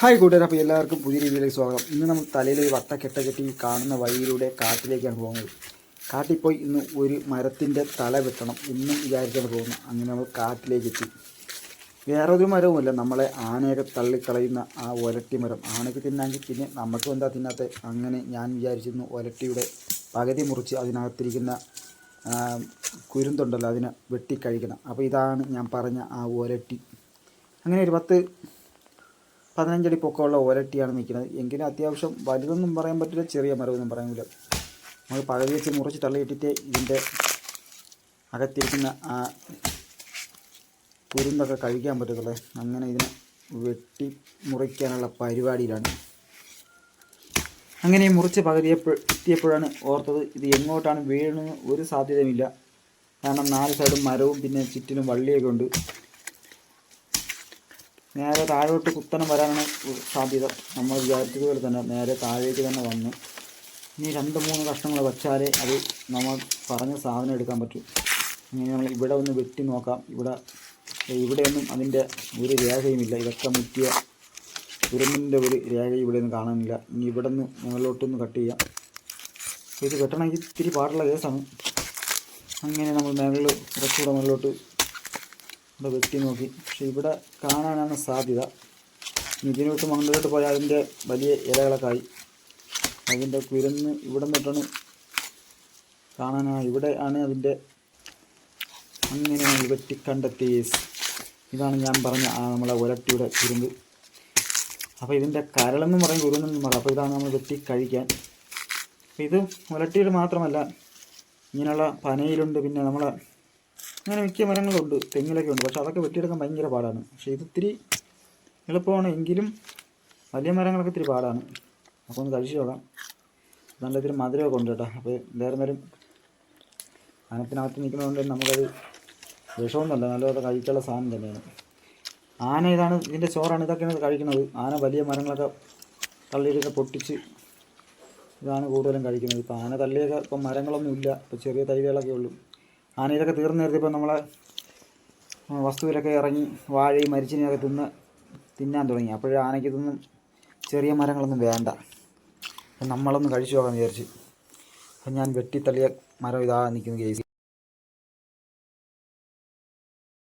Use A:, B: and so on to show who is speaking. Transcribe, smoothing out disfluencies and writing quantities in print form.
A: Hi കൂട്ടുകാരെ, അപ്പോൾ എല്ലാവർക്കും പുതിയ രീതിയിലേക്ക് സ്വാഗതം. ഇന്ന് നമ്മൾ തലയിൽ ഒരു വട്ടക്കെട്ട കെട്ടി കാണുന്ന വഴിയിലൂടെ കാട്ടിലേക്കാണ് പോകുന്നത്. കാട്ടിൽ പോയി ഇന്ന് ഒരു മരത്തിൻ്റെ തല വെട്ടണം എന്നും വിചാരിച്ചാണ് പോകുന്നത്. അങ്ങനെ നമ്മൾ കാട്ടിലേക്ക് എത്തി. വേറെ ഒരു മരവുമല്ല, നമ്മളെ ആനയൊക്കെ തള്ളിക്കളയുന്ന ആ ഒലട്ടി മരം. ആനയ്ക്ക് തിന്നാമെങ്കിൽ പിന്നെ നമുക്കും എന്താ തിന്നാത്ത. അങ്ങനെ ഞാൻ വിചാരിച്ചിരുന്നു ഒലട്ടിയുടെ പകുതി മുറിച്ച് അതിനകത്തിരിക്കുന്ന കുരുന്തുണ്ടല്ലോ അതിനെ വെട്ടിക്കഴിക്കണം. അപ്പോൾ ഇതാണ് ഞാൻ പറഞ്ഞ ആ ഒലട്ടി. അങ്ങനെ ഒരു 15 അടി പൊക്കമുള്ള ഒലട്ടിയാണ് നിൽക്കുന്നത്. എങ്കിലും അത്യാവശ്യം വലുതൊന്നും പറയാൻ പറ്റില്ല, ചെറിയ മരമൊന്നും പറയാൻ പറ്റില്ല. നമ്മൾ പകുതി വെച്ച് മുറിച്ച് തള്ളിയിട്ടിട്ട് ഇതിൻ്റെ അകത്തിരിക്കുന്ന ആ കുരുന്തൊക്കെ കഴിക്കാൻ പറ്റത്തുള്ളൂ. അങ്ങനെ ഇതിനെ വെട്ടി മുറിക്കാനുള്ള പരിപാടിയിലാണ്. അങ്ങനെ മുറിച്ച് പകുതി എത്തിയപ്പോഴാണ് ഓർത്തത് ഇത് എങ്ങോട്ടാണ് വീഴുന്നത് ഒരു സാധ്യതയുമില്ല. കാരണം 4 സൈഡും മരവും പിന്നെ ചുറ്റിലും വള്ളിയൊക്കെ ഉണ്ട്. നേരെ താഴോട്ട് കുത്തനെ വരാനാണ് സാധ്യത. നമ്മൾ വിചാരിച്ചതുപോലെ തന്നെ നേരെ താഴേക്ക് തന്നെ വന്നു. ഇനി 2-3 കഷ്ണങ്ങൾ വച്ചാലേ അത് നമ്മൾ പറഞ്ഞ സാധനം എടുക്കാൻ പറ്റും. ഇനി നമ്മൾ ഇവിടെ ഒന്ന് വെട്ടി നോക്കാം. ഇവിടെയൊന്നും അതിൻ്റെ ഒരു രേഖയുമില്ല. ഇതൊക്കെ മുറ്റിയ കുരുന്നിൻ്റെ ഒരു രേഖ ഇവിടെയൊന്നും കാണാനില്ല. ഇനി ഇവിടെ നിന്ന് മുകളിലോട്ടൊന്ന് കട്ട് ചെയ്യാം. ഇത് വെട്ടണമെങ്കിൽ ഇത്തിരി പാടുള്ള കേസാണ്. അങ്ങനെ നമ്മൾ കുറച്ചുകൂടെ മുകളിലോട്ട് ഇവിടെ വെട്ടി നോക്കി. പക്ഷെ ഇവിടെ കാണാനാണ് സാധ്യത. ഇതിനോട്ട് മണ്ണിലോട്ട് പോയാൽ അതിൻ്റെ വലിയ ഇലകളൊക്കെ ആയി. അതിൻ്റെ കുരുന്ന് ഇവിടെ നിന്നിട്ടാണ് കാണാനാണ്. ഇവിടെ ആണ് അതിൻ്റെ. അങ്ങനെ നമ്മൾ വെട്ടി കണ്ടെത്തി. ഇതാണ് ഞാൻ പറഞ്ഞ നമ്മളെ ഒലട്ടിയുടെ കുരുന്ന്. അപ്പോൾ ഇതിൻ്റെ കരളെന്നും പറയും, കുരുന്നെന്നും പറയും. അപ്പോൾ ഇതാണ് നമ്മൾ വെട്ടി കഴിക്കാൻ. അപ്പോൾ ഇത് ഒലട്ടിയുടെ മാത്രമല്ല, ഇങ്ങനെയുള്ള പനയിലുണ്ട്, പിന്നെ നമ്മളെ അങ്ങനെ മിക്ക മരങ്ങളുണ്ട്, തെങ്ങിലൊക്കെ ഉണ്ട്. പക്ഷെ അതൊക്കെ വെട്ടിയെടുക്കാൻ ഭയങ്കര പാടാണ്. പക്ഷേ ഇതിത്തിരി എളുപ്പമാണ്. എങ്കിലും വലിയ മരങ്ങളൊക്കെ ഇത്തിരി പാടാണ്. അപ്പോൾ ഒന്ന് കഴിച്ചു നോക്കാം. നല്ല ഇത്തിരി മധുരമൊക്കെ ഉണ്ട് കേട്ടോ. അപ്പോൾ എന്തായിരുന്നാലും ആനത്തിനകത്ത് നിൽക്കുന്നതുകൊണ്ട് നമുക്കത് വിഷമൊന്നുമല്ല, നല്ലപോലെ കഴിക്കാനുള്ള സാധനം തന്നെയാണ്. ആന ഇതാണ്, ഇതിൻ്റെ ചോറാണ്, ഇതൊക്കെയാണ് കഴിക്കുന്നത്. ആന വലിയ മരങ്ങളൊക്കെ തള്ളിയിട്ടൊക്കെ പൊട്ടിച്ച് ഇതാണ് കൂടുതലും കഴിക്കുന്നത്. ഇപ്പോൾ ആന തള്ളിയൊക്കെ ഇപ്പം മരങ്ങളൊന്നും ഇല്ല, ഇപ്പോൾ ചെറിയ തൈകളൊക്കെ ഉള്ളൂ. ആന ഇതൊക്കെ തീർന്നു നിർത്തിയപ്പോൾ നമ്മളെ വസ്തുവിലൊക്കെ ഇറങ്ങി വാഴയും മരിച്ചിനെയൊക്കെ തിന്നാൻ തുടങ്ങി. അപ്പോഴേ ആനയ്ക്ക് ഇതൊന്നും ചെറിയ മരങ്ങളൊന്നും വേണ്ട. അപ്പം നമ്മളൊന്ന് കഴിച്ചു പോകാമെന്ന് വിചാരിച്ച്. അപ്പം ഞാൻ വെട്ടിത്തള്ളിയ മരം ഇതാ നിൽക്കുന്നു കേസ്.